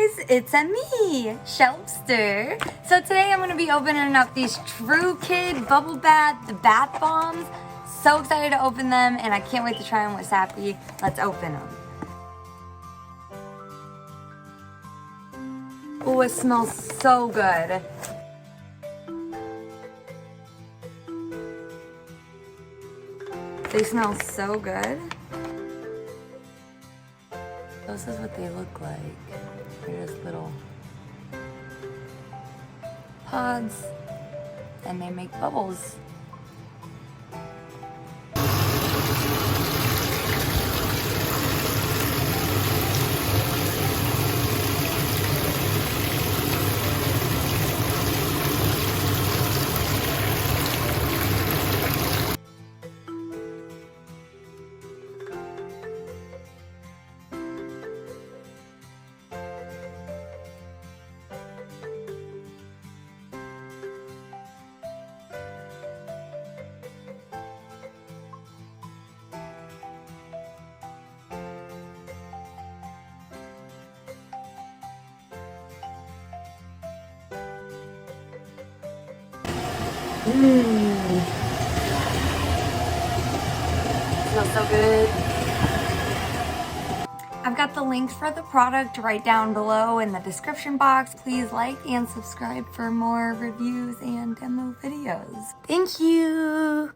guys, it's a me, Shelfster. So today I'm going to be opening up these TruKid Bubble Bath, the bath bombs. So excited to open them, and I can't wait to try them with Sappy. Let's open them. Oh, it smells so good. They smell so good. This is what they look like. They're just little pods, and they make bubbles. Smells so good. I've got the links for the product right down below in the description box. Please like and subscribe for more reviews and demo videos. Thank you.